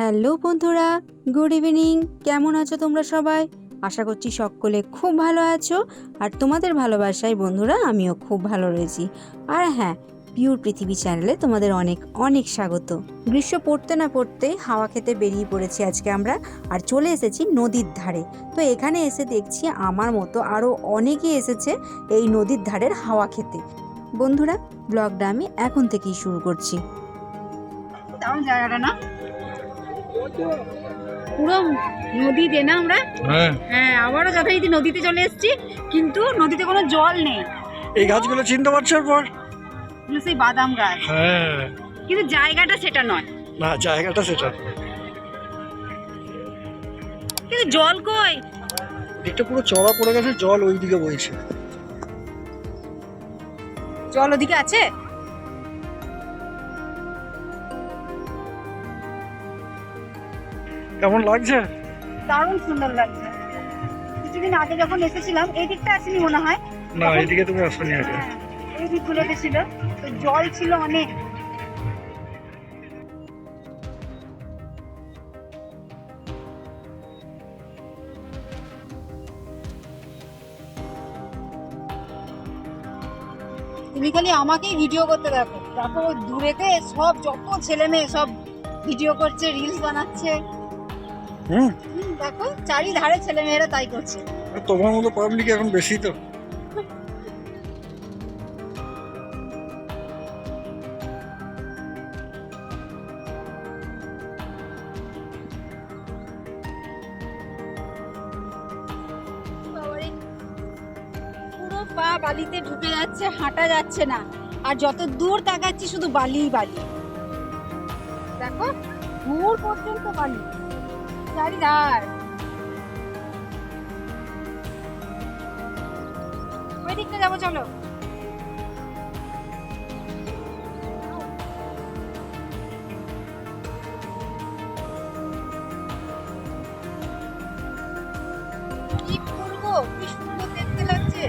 Hello বন্ধুরা, good evening. কেমন আছো তোমরা সবাই? আশা করছি সকলে খুব ভালো আছো। আর তোমাদের ভালোবাসায় বন্ধুরা আমিও খুব ভালো রয়েছি। আর হ্যাঁ, পিওর পৃথিবী চ্যানেলে তোমাদের অনেক অনেক স্বাগত। গ্রীষ্ম পড়তে না পড়তেই হাওয়া খেতে বেরিয়ে পড়েছি আজকে আমরা, আর চলে এসেছি নদীর ধারে। তো এখানে এসে দেখছি আমার মতো আরও অনেকেই এসেছে এই নদীর ধারের হাওয়া খেতে। বন্ধুরা, ব্লগটা আমি এখন থেকেই শুরু করছি। দারুণ জায়গাটা না, পুরো নদীতে না আমরা। হ্যাঁ, আবারও যথারীতি নদীতে চলে এসেছি, কিন্তু নদীতে কোনো জল নেই। এই গাছগুলো চিনতে পারছো পর? সেই বাদাম গাছ, হ্যাঁ, কিন্তু জায়গাটা সেটা নয়। না জায়গাটা সেটা। কিন্তু জল কই? দিকটা পুরো চড়া পড়ে গেছে, জল ওই দিকে বইছে। জল ওদিকে আছে। কেমন লাগছে? দারুণ সুন্দর লাগছে। কিছুদিন আগে যখন এসেছিলাম এই দিকটা আসেনি মনে হয়। না, এইদিকে তুমি আসনি আগে। হ্যাঁ, এই দিকগুলোতে ছিল, তো জল ছিল অনেক। তুমি খালি আমাকেই ভিডিও করতে দেখো, দেখো দূরেতে সব যত ছেলে মেয়ে সব ভিডিও করছে, রিলস বানাচ্ছে। দেখো চারিধারে ছেলে মেয়েরা তাই করছে। তোমার মতো পাবলিক এখন বেশি তো। পুরো পা বালিতে ঢুকে যাচ্ছে, হাঁটা যাচ্ছে না, আর যত দূর তাকাচ্ছি শুধু বালিই বালি। দেখো দূর পর্যন্ত বালি, চারিধার। ওই দিকটা যাবো, চলো। কি ফুল গো, কি সুন্দর দেখতে লাগছে।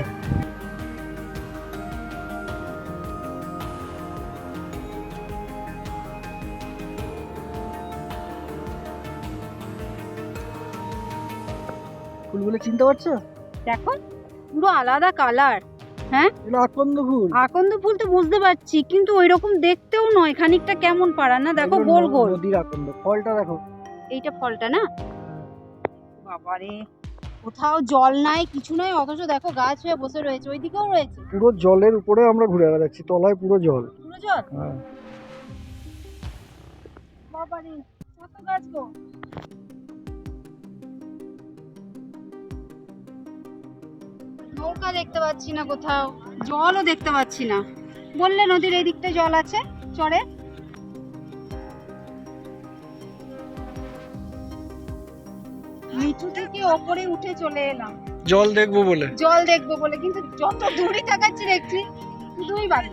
ফুলগুলো চিনতে পারছো? দেখো পুরো আলাদা কালার। হ্যাঁ, এগুলো আকন্দ ফুল। আকন্দ ফুল তো বুঝতে পারছি, কিন্তু ওই রকম দেখতেও নয়, খানিকটা কেমন পারা না। দেখো গোল গোল। নদীর আকন্দ। ফলটা দেখো। এইটা ফলটা না, বাবারে, কোথাও জল নাই, কিছু নাই, অথচ দেখো গাছ হয়ে বসে রয়েছে। ওইদিকেও রয়েছে পুরো জলের উপরে আমরা ঘুরে বেড়াচ্ছি, তলায় পুরো জল। পুরো জল। হ্যাঁ, বাবারে, কত গাছ গো। নৌকা দেখতে পাচ্ছি না কোথাও, জলও দেখতে পাচ্ছি না। বললে নদীর এই দিকটা জল আছে, চড়ে। নিচু থেকে ওপরে উঠে চলে এলাম জল দেখবো বলে। জল দেখবো বলে, কিন্তু যত দূরে তাকাচ্ছি দেখছি শুধুই বালি।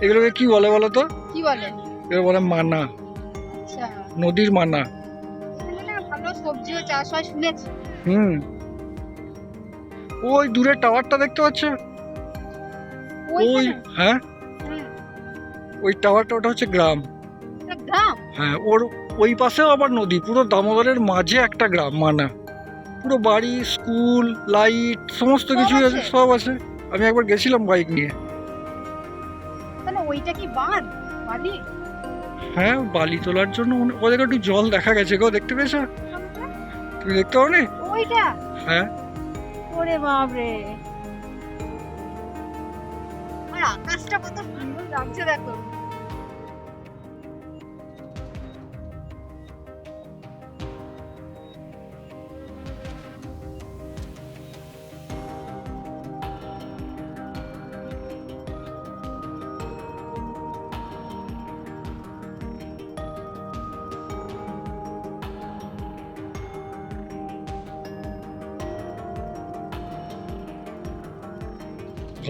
এগুলোকে কি বলে বলো তো? কি বলে? এগুলো বলে মানা, আচ্ছা, নদীর মানা। এখানে না ভালো সবজিও চাষ হয় শুনেছি। ওই দূরে টাওয়ারটা দেখতে পাচ্ছ? ওই, ওইখানে? হ্যাঁ, হুম, ওই টাওয়ারটা, ওটা হচ্ছে গ্রাম। এটা গ্রাম। হ্যাঁ, ওর ওই পাশেও আবার নদী, পুরো দামোদরের মাঝে একটা গ্রাম মানা। পুরো বাড়ি, স্কুল, লাইট, সমস্ত সব কিছু আছে? আছে, সব আছে। আমি একবার গেছিলাম বাইক নিয়ে। তাহলে ওইটা কি বাঁধ, বালি? হ্যাঁ, বালি তোলার জন্য ওদের একটু জল দেখা গেছে গো, দেখতে পেয়েছো? তুমি দেখতে পাও নি? ওইটা? হ্যাঁ, ওরে বাপরে, আর আকাশটা কত সুন্দর লাগছে দেখো।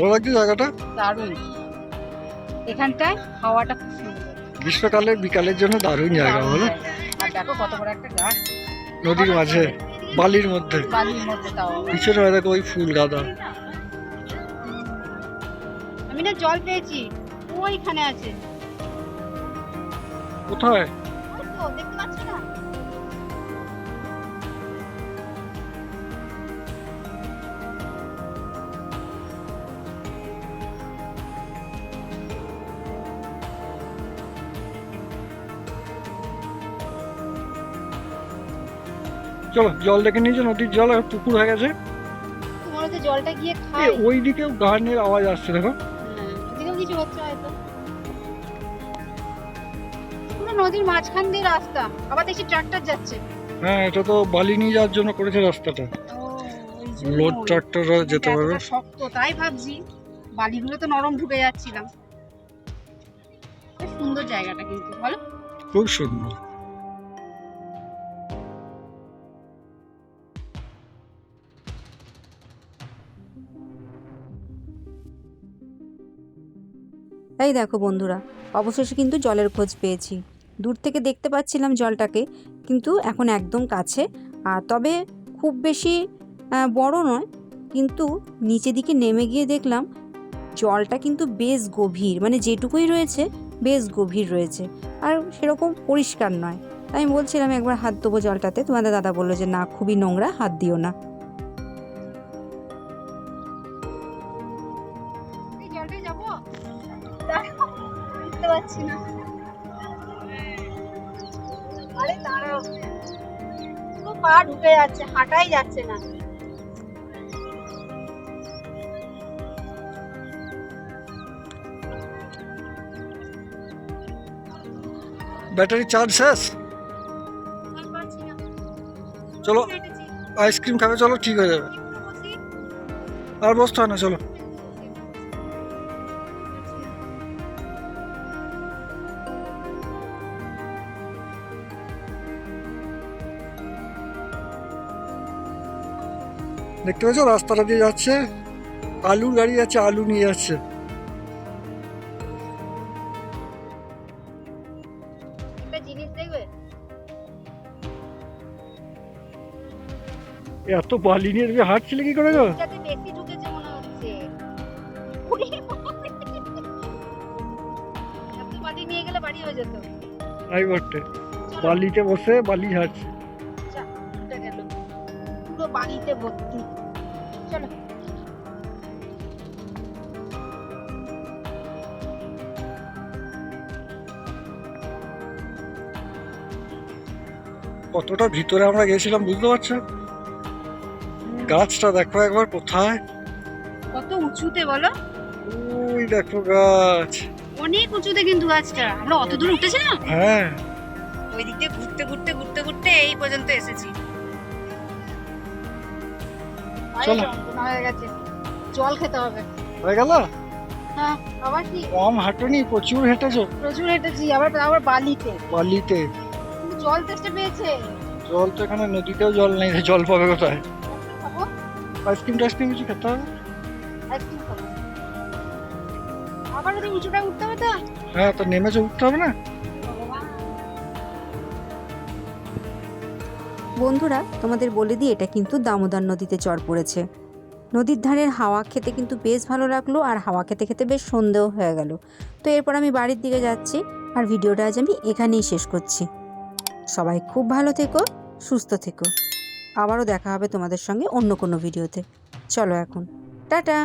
ভালো লাগছে জায়গাটা। দারুণ, এখানটায় হাওয়াটা খুব সুন্দর। গ্রীষ্মকালে বিকালের জন্য দারুণ জায়গা দারুণ বলো। জায়গা। আর দেখো কত বড় একটা গাছ, নদীর মাঝে, বালির মধ্যে। বালির মধ্যে তাও আবার। পিছনে দেখো ওই ফুল গাদা। আমি না জল পেয়েছি, ওইখানে আছে। কোথায়? ওই তো, দেখতে পাচ্ছ না? চলো জল দেখে নিয়েছো, নদীর জল আর পুকুর হয়ে গেছে। তোমার তো জলটা গিয়ে এ, খাই। ওইদিকেও গানের আওয়াজ আসছে দেখো। ওদিকেও কিছু হচ্ছে হয়তো। পুরো নদীর মাঝখান দিয়ে রাস্তা, আবার দেখছি ট্রাক্টর যাচ্ছে। হ্যাঁ, এটা তো বালি নিয়ে যাওয়ার জন্য করেছে রাস্তাটা। লোড ট্রাক্টররা যেতে পারবে। এতটা শক্ত, তাই ভাবছি বালিগুলো তো নরম ঢুকে যাচ্ছিলাম। বেশ সুন্দর জায়গাটা কিন্তু, বলো? খুব সুন্দর। এই দেখো বন্ধুরা, অবশেষে কিন্তু জলের খোঁজ পেয়েছি। দূর থেকে দেখতে পাচ্ছিলাম জলটাকে, কিন্তু এখন একদম কাছে। আর তবে খুব বেশি বড় নয়, কিন্তু নিচে দিকে নেমে গিয়ে দেখলাম জলটা কিন্তু বেশ গভীর, মানে যেটুকুই রয়েছে বেশ গভীর রয়েছে, আর সেরকম পরিষ্কার নয়। তাই আমি বলছিলাম একবার হাত দেবো জলটাতে, তোমাদের দাদা বললো যে না, খুবই নোংরা, হাত দিও না। এই জলটায় যাবো, বুঝতে পারছি না। আরে দাঁড়াও, পুরো পা ঢুকে যাচ্ছে, হাঁটাই যাচ্ছে না। ব্যাটারি চার্জ শেষ। আর পারছি না। চলো হেঁটেছি, আইসক্রিম খাবে, চলো ঠিক হয়ে যাবে। একটু বসি। আর বসতে হয় না, চলো। দেখতে পাচ্ছ রাস্তাটা দিয়ে যাচ্ছে, আলুর গাড়ি যাচ্ছে, আলু নিয়ে যাচ্ছে। একটা জিনিস দেখবে, এত বালি নিয়ে তুমি হাঁটছিলে কি করে গো? যাতে বেশি ঢুকেছে মনে হচ্ছে। ওরে বাবা! এত বালি নিয়ে গেলে বাড়ি হয়ে যেত। তাই বটে, চলো, বালিতে বসে বালি হাঁটছে। যা, উঠে গেল। পুরো বালিতে ভর্তি। চলো। কতটা ভিতরে আমরা গেছিলাম বুঝতে পারছো? গাছটা দেখো একবার কোথায়, কত উঁচুতে বলো? ওই দেখো গাছ। অনেক উঁচুতে কিন্তু গাছটা। আমরা অত দূর উঠেছিলাম, হ্যাঁ, ওই দিক দিয়ে ঘুরতে ঘুরতে ঘুরতে ঘুরতে এই পর্যন্ত এসেছি। চলো। যন্ত্রণা হয়ে গেছে, জল খেতে হবে। হয়ে গেল। হ্যাঁ, আবার কি? কম হাঁটুনি, প্রচুর হেঁটেছো। প্রচুর হেঁটেছি, আবার আবার বালিতে। বালিতে কিন্তু জল তেষ্টা পেয়েছে। জল তো এখানে নদীতেও জল নেই, জল পাবে কোথায়? খাবো, আইসক্রিম টাইসক্রিম কিছু খেতে হবে। আইসক্রিম খাবো। আবার যদি উঁচুটা উঠতে হবে তো। হ্যাঁ, তো নেমেছে, উঠতে হবে না? বন্ধুরা, তোমাদের বলে দিই, এটা কিন্তু দামোদর নদীতে চর পড়েছে। নদীর ধারের হাওয়া খেতে কিন্তু বেশ ভালো লাগলো, আর হাওয়া খেতে খেতে বেশ সন্ধেও হয়ে গেল। তো এরপর আমি বাড়ির দিকে যাচ্ছি, আর ভিডিওটা আজ আমি এখানেই শেষ করছি। সবাই খুব ভালো থেকো, সুস্থ থেকো। আবারও দেখা হবে তোমাদের সঙ্গে অন্য কোনো ভিডিওতে। চলো এখন, টাটা।